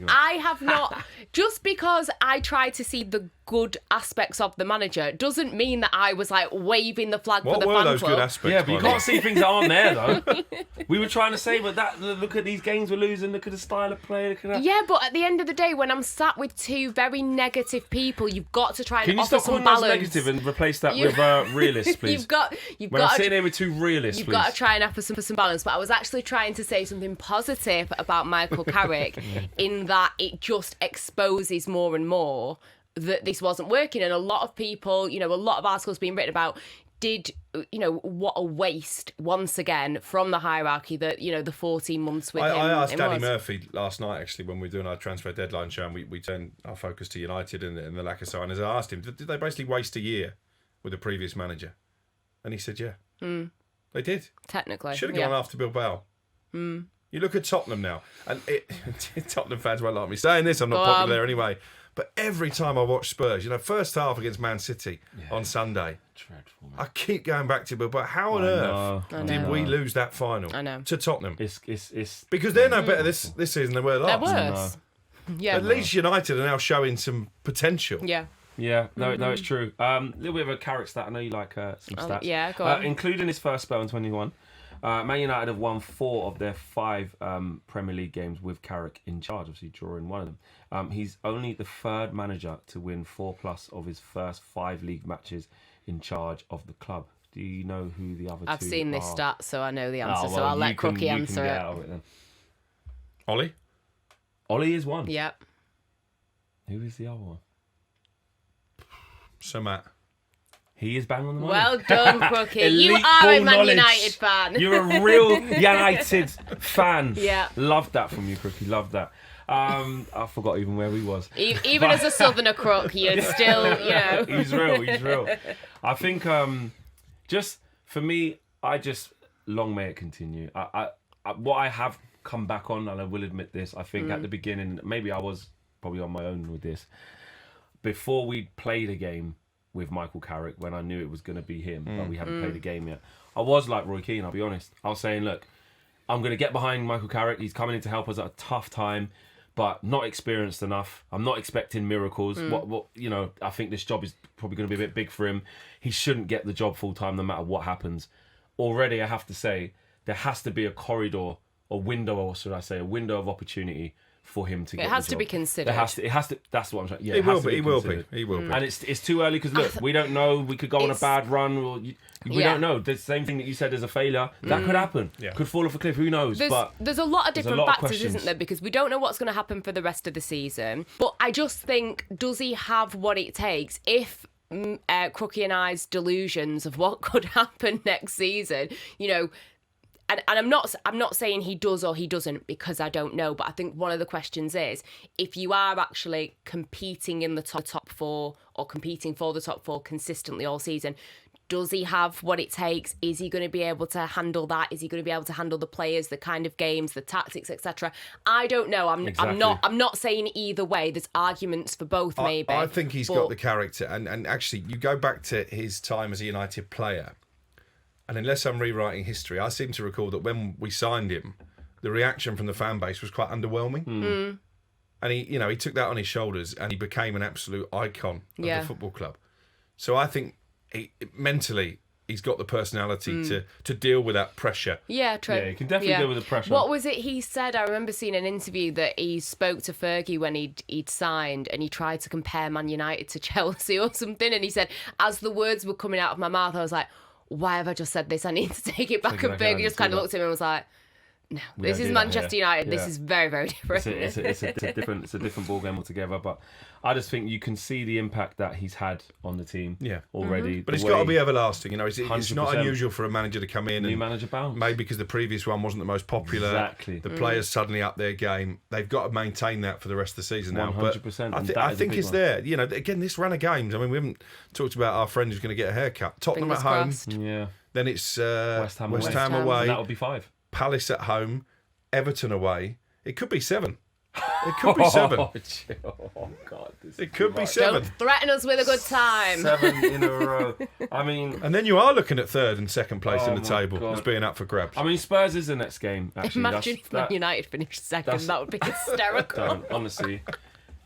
I have not. Just because I tried to see the good aspects of the manager doesn't mean that I was like waving the flag What for the were fan those club. good aspects? Yeah, but you by the way? can't see things that aren't there, though. We were trying to say, but look at these games we're losing, look at the style of play, look at that. Yeah, but at the end of the day, when I'm sat with two very negative people, you've got to try and Can you offer stop some calling us balance. negative and replace that You- with realists, please? You've When I'm got sitting to, here with two realists, you've please. got to try and offer some balance. But I was actually trying to say something positive about Michael Carrick in that it just exposes more and more that this wasn't working. And a lot of people, a lot of articles being written about what a waste once again from the hierarchy that, the 14 months with him. I asked it Danny was. Murphy last night, actually, when we were doing our transfer deadline show, and we turned our focus to United and the lack of signers. I asked him, did they basically waste a year with the previous manager? And he said, yeah. They did. Technically. Should have gone after Bilbao. You look at Tottenham now, and Tottenham fans won't like me saying this, I'm not popular there anyway, but every time I watch Spurs, first half against Man City on Sunday, Dreadful, man. I keep going back to Bilbao. How on earth did we lose that final to Tottenham? It's Because they're no better this season than they were last. They're worse. Yeah. At least United are now showing some potential. Yeah. Yeah, no, it's true. A little bit of a Carrick stat. I know you like some stats. Yeah, go on. Including his first spell in 21, Man United have won 4 of their 5 Premier League games with Carrick in charge, obviously drawing one of them. He's only the 3rd manager to win 4+ of his first 5 league matches in charge of the club. Do you know who the other 2 I've seen this are? stat, so I know the answer. Oh, so I'll let you Crookie can answer get it. out of it then. Ollie? Ollie is one. Yep. Who is the other one? So Matt. He is bang on the money. Well done, Crookie. You Elite are a ball Man knowledge. United fan. You're a real United fan. Yeah. Loved that from you, Crookie. Loved that. I forgot even where he was. Even as a Southerner Crook, you're still, He's real. He's real. I think just for me, long may it continue. What I have come back on, and I will admit this, I think at the beginning, maybe I was probably on my own with this. Before we played a game with Michael Carrick, when I knew it was going to be him, but we hadn't played a game yet, I was like Roy Keane, I'll be honest. I was saying, look, I'm going to get behind Michael Carrick. He's coming in to help us at a tough time, but not experienced enough. I'm not expecting miracles. I think this job is probably going to be a bit big for him. He shouldn't get the job full time no matter what happens. Already, I have to say, there has to be a corridor, a window, or should I say, a window of opportunity for him to get the job. It has to be considered. It has to. That's what I'm saying. Yeah, He will be. He will be. And it's too early because look, we don't know. We could go on a bad run, or we don't know. The same thing that you said as a failure that could happen. Yeah. Could fall off a cliff. Who knows? There's a lot of different factors, questions. isn't there? Because we don't know what's going to happen for the rest of the season. But I just think, does he have what it takes? If Crookie and I's delusions of what could happen next season, And I'm not saying he does or he doesn't, because I don't know. But I think one of the questions is, if you are actually competing in the top 4 or competing for the top 4 consistently all season, does he have what it takes? Is he going to be able to handle that? Is he going to be able to handle the players, the kind of games, the tactics, etc.? I don't know. I'm not saying either way. There's arguments for both, maybe. I think he's got the character. And actually, you go back to his time as a United player, and unless I'm rewriting history, I seem to recall that when we signed him, the reaction from the fan base was quite underwhelming. And he took that on his shoulders, and he became an absolute icon of the football club. So I think mentally, he's got the personality to deal with that pressure. Yeah, true. Yeah, he can definitely deal with the pressure. What was it he said? I remember seeing an interview that he spoke to Fergie when he'd signed, and he tried to compare Man United to Chelsea or something, and he said, as the words were coming out of my mouth, I was like, why have I just said this? I need to take it back. And Fergie just kind of looked at him and was like, no, this is Manchester United. This is very, very different. It's a different ball game altogether. But I just think you can see the impact that he's had on the team already. But it's got to be everlasting. You know, it's not 100%. unusual for a manager to come in New and manager bounce. maybe because the previous one wasn't the most popular. Exactly. The players suddenly up their game. They've got to maintain that for the rest of the season now. 100%. I think it's there. You know, again, this run of games. I mean, we haven't talked about our friend who's going to get a haircut. Tottenham Fingers at home. crossed. Yeah. Then it's West Ham away. And that would be 5. Palace at home. Everton away. It could be 7. It could be 7. Oh, God. It could be 7. Don't threaten us with a good time. 7 in a row. I mean... And then you are looking at 3rd and 2nd place in the my table God. as being up for grabs. I mean, Spurs is the next game, actually. Imagine if Man United finished 2nd. That would be hysterical. Don't, honestly.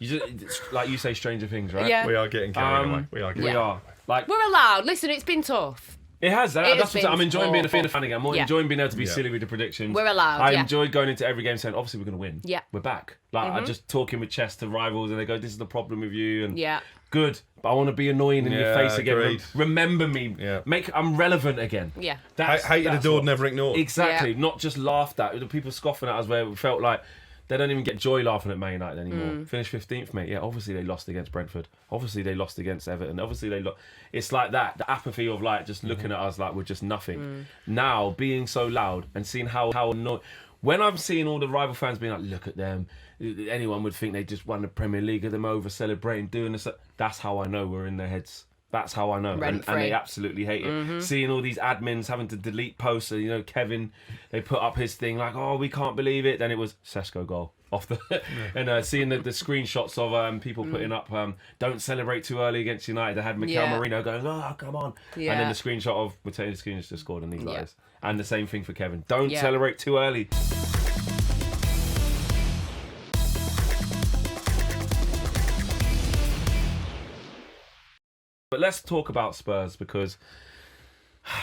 It's like you say, Stranger Things, right? Yeah. We are getting carried away. We are. Like, We're allowed. Listen, it's been tough. it has. That's what I'm enjoying being a fan again. I'm enjoying being able to be silly with the predictions. We're allowed. I enjoyed going into every game saying, obviously, we're going to win. Yeah. We're back. Like, I just talking with chess to rivals, and they go, this is the problem with you. And Yeah. good. But I want to be annoying in your face again. agreed. Remember me. Yeah. I'm relevant again. Yeah. Hated, adored, never ignored. Exactly. Yeah. Not just laughed at. The people scoffing at us where we felt like they don't even get joy laughing at Man United anymore. Finished 15th, mate. Yeah, obviously they lost against Brentford. Obviously they lost against Everton. Obviously they lost. It's like that. The apathy of like just looking at us like we're just nothing. Now, being so loud and seeing how annoyed... When I'm seeing all the rival fans being like, look at them. Anyone would think they just won the Premier League, of them over celebrating, doing this. That's how I know we're in their heads. That's how I know. And they absolutely hate it. Seeing all these admins having to delete posts. You know, Kevin, they put up his thing like, oh, we can't believe it. Then it was Sesko goal off the... and seeing the screenshots of people putting up, don't celebrate too early against United. They had Mikel Merino going, oh, come on. Yeah. And then the screenshot of Mateo Skunias just scored on these guys. And the same thing for Kevin. Don't celebrate too early. But let's talk about Spurs because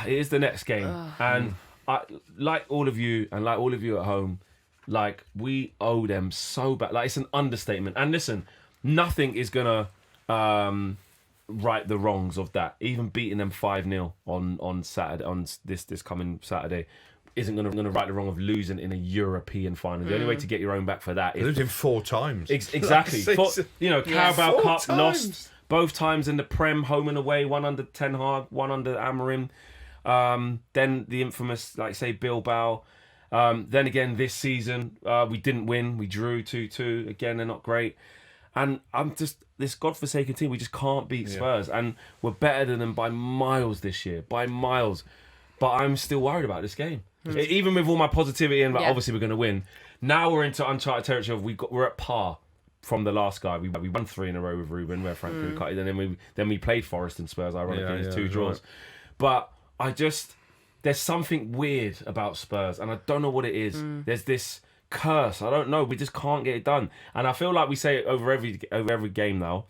it is the next game. And I, like all of you and like all of you at home, like we owe them so bad. Like it's an understatement. And listen, nothing is going to right the wrongs of that. Even beating them 5-0 on Saturday, on this coming Saturday, isn't going to right the wrong of losing in a European final. The only way to get your own back for that is... Losing 4 times. Exactly. Carabao 4 Cup times. lost both times in the Prem, home and away, one under Ten Hag, one under Amorim. Then the infamous, like say, Bilbao. Then again, this season, we didn't win. We drew 2-2. Again, they're not great. And I'm just, this godforsaken team, we just can't beat Spurs. And we're better than them by miles this year, by miles. But I'm still worried about this game. Even with all my positivity and obviously we're going to win. Now we're into uncharted territory of we're at par from the last guy. We won 3 in a row with Ruben, where Frank Cook cut it, and then we played Forest and Spurs, ironically, it's 2 draws. Right. But there's something weird about Spurs, and I don't know what it is. There's this curse. I don't know. We just can't get it done. And I feel like we say it over every game now.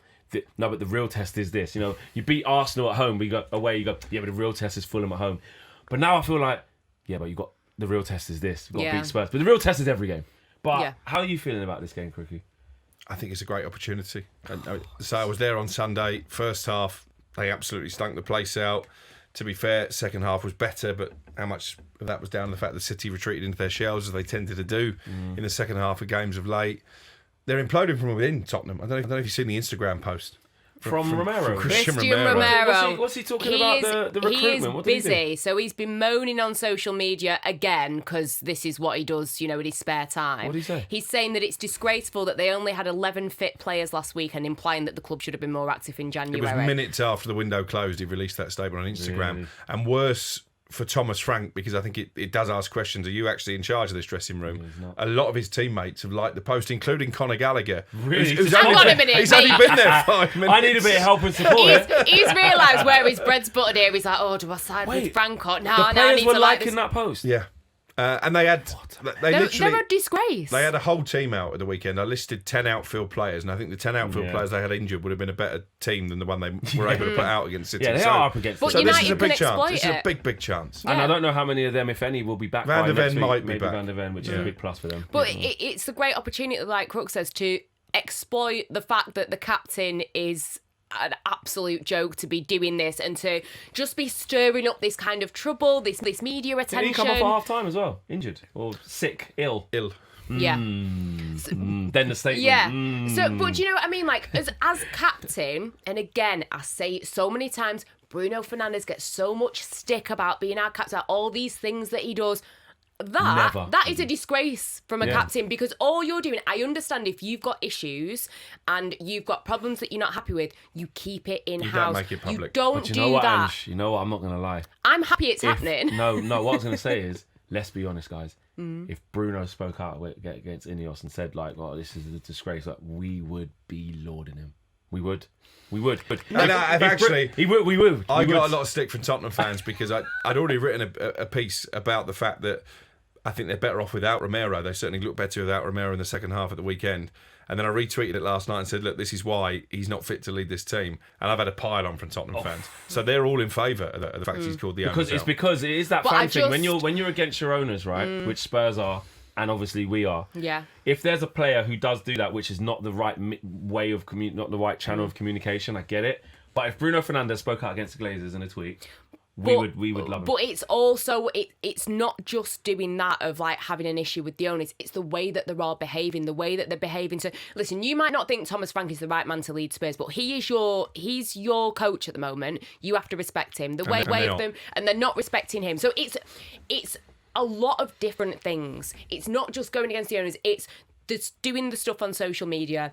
No, but the real test is this. You know, you beat Arsenal at home, but you go away. You go, yeah, but the real test is Fulham at home. But now I feel like, yeah, but you got the real test is this. You've got to beat Spurs. But the real test is every game. But how are you feeling about this game, Crookie? I think it's a great opportunity. So I was there on Sunday. First half, they absolutely stunk the place out. To be fair, second half was better, but how much of that was down to the fact that City retreated into their shells as they tended to do in the second half of games of late. They're imploding from within, Tottenham. I don't know if you've seen the Instagram post. From Romero. Christian Romero. What's he talking about the recruitment? He is busy, so he's been moaning on social media again because this is what he does, in his spare time. What did he say? He's saying that it's disgraceful that they only had 11 fit players last week and implying that the club should have been more active in January. It was minutes after the window closed, he released that statement on Instagram. Really? And worse for Thomas Frank, because I think it does ask questions. Are you actually in charge of this dressing room? A lot of his teammates have liked the post, including Conor Gallagher. Really? Hang on a minute, He's only been there 5 minutes. I need a bit of help and support. He's realised where his bread's buttered here. He's like, oh, do I side with Frank or no? The players I need were to like liking this. that post. Yeah. And they had, They're a disgrace. They had a whole team out at the weekend. I listed 10 outfield players, and I think the 10 outfield players they had injured would have been a better team than the one they were able to put out against City. Yeah, they are up against But So United this is a big can chance. exploit This is a it. big chance. And I don't know how many of them, if any, will be back Van by der next Ven week. might be Maybe back. Van der Ven, which is a big plus for them. But it's a great opportunity, like Crook says, to exploit the fact that the captain is an absolute joke to be doing this and to just be stirring up this kind of trouble, this media Did attention. he come off at half time as well? Injured or sick, ill? Yeah. Then the statement. Yeah. So, but do you know what I mean? Like, as captain, and again, I say it so many times, Bruno Fernandes gets so much stick about being our captain, all these things that he does. That is a disgrace from a captain, because all you're doing, I understand if you've got issues and you've got problems that you're not happy with, you keep it in-house. You don't make it public. You don't But you know what, that. Ange? You know what? I'm not going to lie. I'm happy it's happening. No, what I was going to say is, let's be honest, guys. If Bruno spoke out against Ineos and said, like, oh, this is a disgrace, like, we would be lauding him. We would. But And I've actually... we would. I got a lot of stick from Tottenham fans because I'd already written a piece about the fact that I think they're better off without Romero. They certainly look better without Romero in the second half at the weekend. And then I retweeted it last night and said, look, this is why he's not fit to lead this team. And I've had a pile on from Tottenham fans. So they're all in favour of the fact he's called the because owners it's because it is that But fan I thing. just- When you're against your owners, right, which Spurs are, and obviously we are. Yeah. If there's a player who does do that, which is not the right way of not the right channel of communication, I get it. But if Bruno Fernandes spoke out against the Glazers in a tweet, we would love him. But it's also it's not just doing that of like having an issue with the owners. It's the way that they're all behaving, the way that they're behaving. So listen, you might not think Thomas Frank is the right man to lead Spurs, but he's your coach at the moment. You have to respect him. The way of them, and they're not respecting him. So it's a lot of different things. It's not just going against the owners. It's just doing the stuff on social media,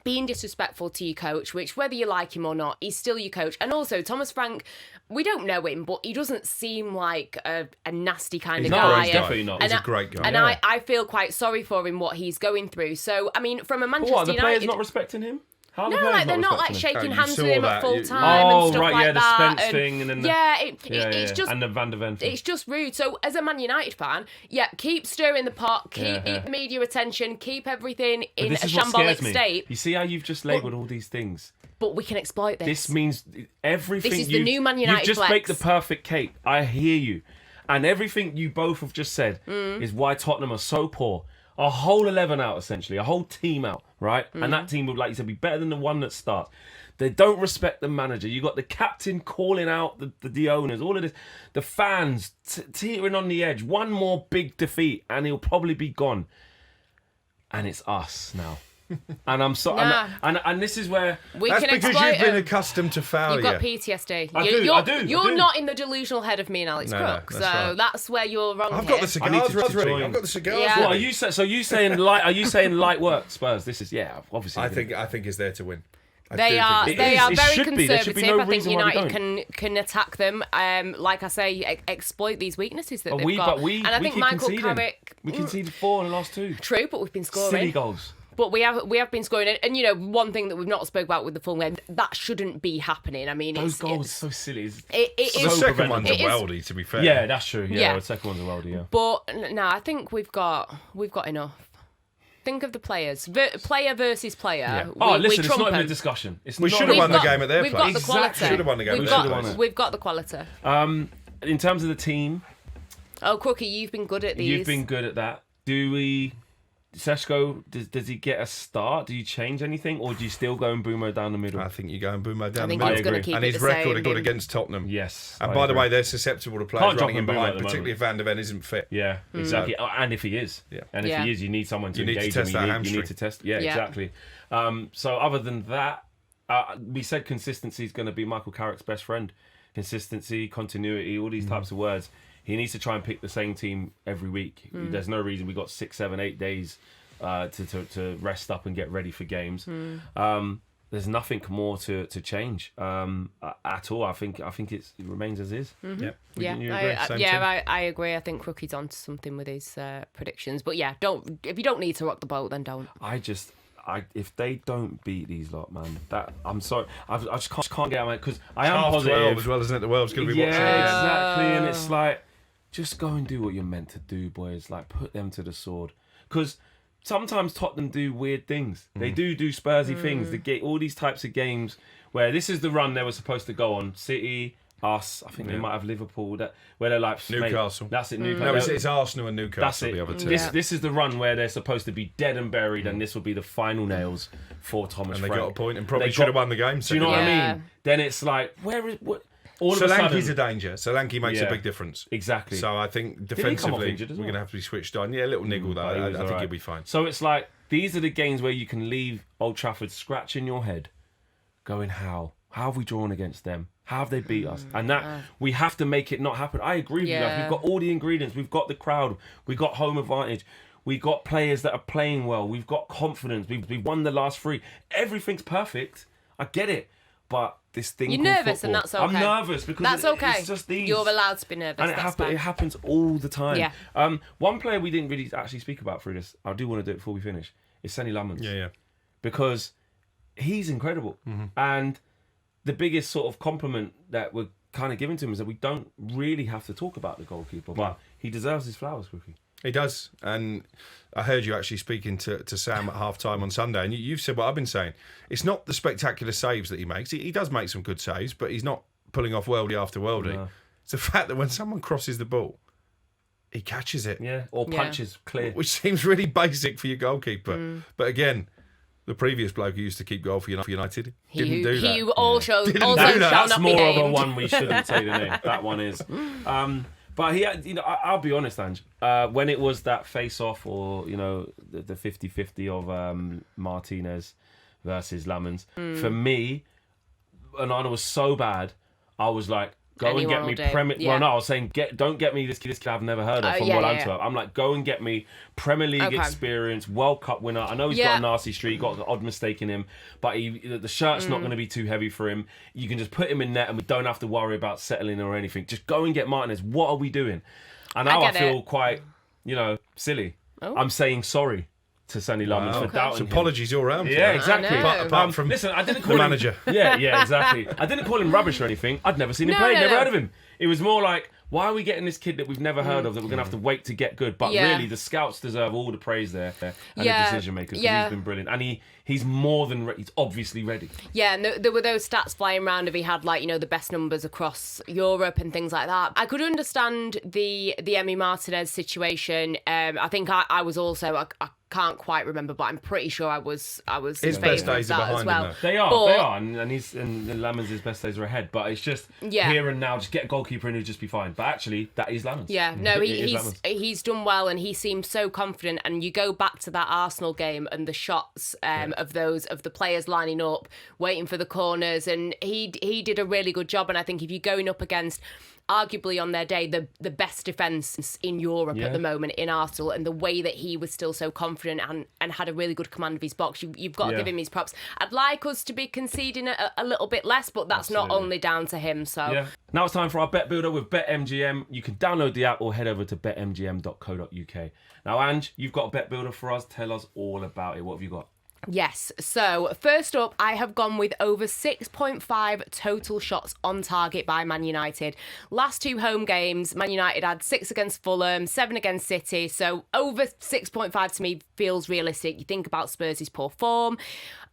being disrespectful to your coach, which whether you like him or not, he's still your coach. And also, Thomas Frank, we don't know him, but he doesn't seem like a nasty kind of guy. He's definitely not. He's a great guy. And I feel quite sorry for him, what he's going through. So, I mean, from a Manchester What, the United... players not respecting him? How are the No, players like they're not like respecting him? shaking Oh, you hands saw with him that. at full You- time and stuff right, like yeah, the that. Spence thing and then It's just and the Van der Ven thing. it's just rude. So as a Man United fan, keep stirring the pot, keep media attention, keep everything But in a this is what shambolic scares me. state. You see how you've just labelled all these things? But we can exploit this. This means everything. This is the new Man United You just flex. make the perfect cake. I hear you, and everything you both have just said is why Tottenham are so poor. A whole 11 out, essentially, a whole team out, right? And that team would, like you said, be better than the one that starts. They don't respect the manager. You got the captain calling out the owners, all of this, the fans teetering on the edge. One more big defeat, and he'll probably be gone. And it's us now. And I'm sorry. Nah. And this is where we That's can because exploit you've been him. accustomed to failure. You've got PTSD. I do. You're not in the delusional head of me and Alex No, Crook, that's so right. that's where you're wrong. I've here. got the I need to cigars ready. join. I've got the cigars Yeah. What are ready. you saying? So you saying light? Are you saying light work, Spurs? This is obviously. I think is there to win. I They do are think It very should be. There should conservative. be no I think reason why we United can attack them. Like I say, exploit these weaknesses that they've got. But we and I think keep Michael conceding. Carrick. We conceded 4 in the last 2. True, but we've been scoring. Silly goals. But we have been scoring, and you know, one thing that we've not spoke about with the Fulham game, that shouldn't be happening. I mean, Those it's goals it's, are so silly. it the is. second one's a It is- worldie, to be fair. Yeah, that's true. Yeah, Yeah. the second one's a worldie. Yeah. But no, I think we've got enough. Think of the players, player versus player. Yeah. Oh, We listen, it's trump not even a them. discussion. We should have won the got- game at their We've place. got the quality. Exactly. Should have won the game We've at got, their place. we've got the quality. In terms of the team, Oh, Crookie, you've been good at these. you've been good at that. Do we? Seshko, does he get a start? Do you change anything, or do you still go and Bruno down the middle? I think you go and boom down I the think middle. he's going to agree. keep And it his the record same. are good against Tottenham. Yes. And I by the agree. way, they're susceptible to Can't players drop running in him Bruno at behind, the particularly if Van der Ven isn't fit. Yeah, exactly. And if he is, Yeah. and if Yeah. he is, you need someone to You need to engage test him. that You hamstring. need to test. Yeah, Yeah. exactly. So other than that, we said consistency is going to be Michael Carrick's best friend. Consistency, continuity, all these types of words. He needs to try and pick the same team every week. There's no reason we got 6, 7, 8 days to rest up and get ready for games. There's nothing more to change at all. I think it remains as is. Yeah. Yeah, You agree? Same team? I agree. I think Crookie's onto something with his predictions. But yeah, if you don't need to rock the boat, then don't. If they don't beat these lot, man, I'm sorry. I just can't get out because I am Half 12 positive as well, isn't it? The world's going to be yeah, watching. exactly. And it's like just go and do what you're meant to do, boys. Like, put them to the sword. Because sometimes Tottenham do weird things. They do Spursy things. They get all these types of games where this is the run they were supposed to go on. City, us, I think they might have Liverpool, where they're like... Newcastle. That's it, Newcastle. No, it's Arsenal and Newcastle, That's it. the other two. This is the run where they're supposed to be dead and buried, and this will be the final nails for Thomas And they Frank. got a point and probably should have won the game. Do you know what I mean? Then it's like, where is... What, all of a Solanke's sudden, a danger. Solanke makes a big difference. Exactly. So I think he come off defensively, injured as we're well? going to have to be switched on. Yeah, a little niggle though. I think he'll be fine. So it's like, these are the games where you can leave Old Trafford scratching your head, going, how? How have we drawn against them? How have they beat us? And that, we have to make it not happen. I agree with you guys. We've got all the ingredients. We've got the crowd. We've got home advantage. We've got players that are playing well. We've got confidence. We've won the last 3. Everything's perfect. I get it. But this thing You're called nervous, football, and that's okay. I'm nervous because that's okay. It's just these. You're allowed to be nervous. And it happens all the time. Yeah. One player we didn't really actually speak about through this, I do want to do it before we finish, is Sonny Lamans. Yeah. Because he's incredible. And the biggest sort of compliment that we're kind of giving to him is that we don't really have to talk about the goalkeeper, but he deserves his flowers, Crookie. He does. And I heard you actually speaking to Sam at half-time on Sunday, and you've said what I've been saying. It's not the spectacular saves that he makes. He does make some good saves, but he's not pulling off worldie after worldie. No. It's the fact that when someone crosses the ball, he catches it. Yeah, or punches clear. Which seems really basic for your goalkeeper. But again, the previous bloke who used to keep goal for United didn't do that. He also shall That's not be more of a named. one we shouldn't say the name. That one is. But he had, I'll be honest, Ange. When it was that face-off, or the 50-50 of Martinez versus Lamans, for me, Onana was so bad. I was like, go and get me Premier. Yeah. Well, no, I was saying, don't get me this kid I've never heard of from Wolverhampton. I'm like, go and get me Premier League experience, World Cup winner. I know he's got a nasty streak, got an odd mistake in him, but the shirt's not going to be too heavy for him. You can just put him in net, and we don't have to worry about settling or anything. Just go and get Martinez. What are we doing? And now I feel quite, silly. Oh. I'm saying sorry to Sonny Lamans for doubting him. Apologies all round. Yeah, exactly. Apart from listen, I didn't call the him, manager. Yeah, exactly. I didn't call him rubbish or anything. I'd never seen him play, never heard of him. It was more like, why are we getting this kid that we've never heard of that we're going to have to wait to get good? But really, the scouts deserve all the praise there, and the decision makers. He's been brilliant, and he's more than ready. He's obviously ready. Yeah, and there were those stats flying around of he had the best numbers across Europe and things like that. I could understand the Emi Martinez situation. I think I was also I can't quite remember, but I'm pretty sure I was his best days are behind well. him. They are, and Lamans' best days are ahead. But it's just here and now, just get a goalkeeper and he'll just be fine. But actually, that is Lamans. Yeah, no, he's done well, and he seems so confident. And you go back to that Arsenal game and the shots of the players lining up, waiting for the corners, and he did a really good job. And I think if you're going up against, arguably on their day, the best defence in Europe at the moment in Arsenal, and the way that he was still so confident and had a really good command of his box, you've got to give him his props. I'd like us to be conceding a little bit less, but that's not only down to him. So now it's time for our bet builder with BetMGM. You can download the app or head over to betmgm.co.uk. Now, Ange, you've got a bet builder for us. Tell us all about it. What have you got? Yes, so first up, I have gone with over 6.5 total shots on target by Man United. Last 2 home games, Man United had 6 against Fulham, 7 against City, so over 6.5 to me feels realistic. You think about Spurs' poor form.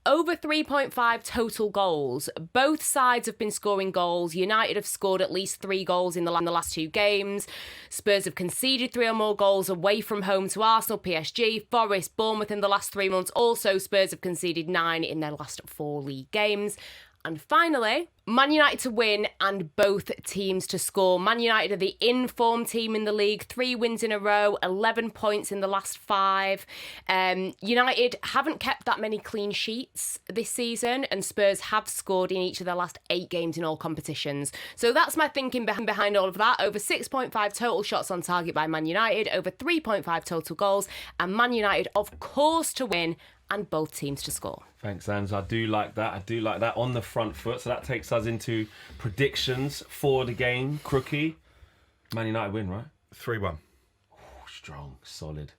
Over 3.5 total goals. Both sides have been scoring goals. United have scored at least 3 goals in the last 2 games. Spurs have conceded 3 or more goals away from home to Arsenal, PSG, Forest, Bournemouth in the last 3 months. Also, Spurs have conceded 9 in their last 4 league games. And finally, Man United to win and both teams to score. Man United are the in-form team in the league, 3 wins in a row, 11 points in the last 5. United haven't kept that many clean sheets this season, and Spurs have scored in each of their last 8 games in all competitions. So that's my thinking behind all of that. Over 6.5 total shots on target by Man United, over 3.5 total goals, and Man United, of course, to win and both teams to score. Thanks, Ange. I do like that on the front foot. So that takes us into predictions for the game. Crookie, Man United win, right? 3-1. Oh, strong, solid.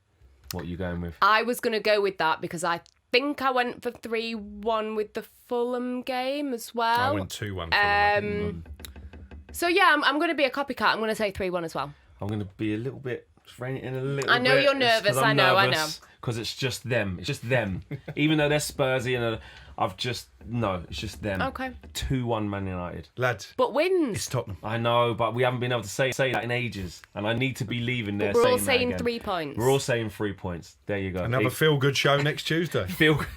What are you going with? I was going to go with that because I think I went for 3-1 with the Fulham game as well. I went 2-1 for them. So yeah, I'm going to be a copycat. I'm going to say 3-1 as well. I'm going to be a little bit, rein it in a little bit. I know you're nervous. I know. Because it's just them. It's just them. Even though they're Spursy and it's just them. Okay. 2-1 Man United. Lads. But wins. It's Tottenham. I know, but we haven't been able to say that in ages. And I need to be leaving there But we're all saying saying that again. 3 points. We're all saying 3 points. There you go. Another feel-good show next Tuesday. Look,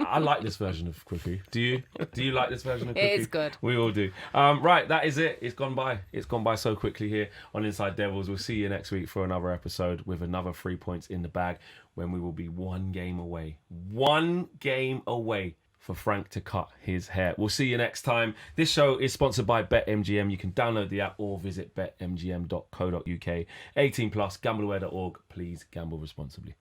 I like this version of Crookie. Do you? Do you like this version of Crookie? It is good. We all do. Right, that is it. It's gone by. It's gone by so quickly here on Inside Devils. We'll see you next week for another episode with another 3 points in the bag when we will be 1 game away. 1 game away for Frank to cut his hair. We'll see you next time. This show is sponsored by BetMGM. You can download the app or visit betmgm.co.uk. 18 plus, gambleware.org. Please gamble responsibly.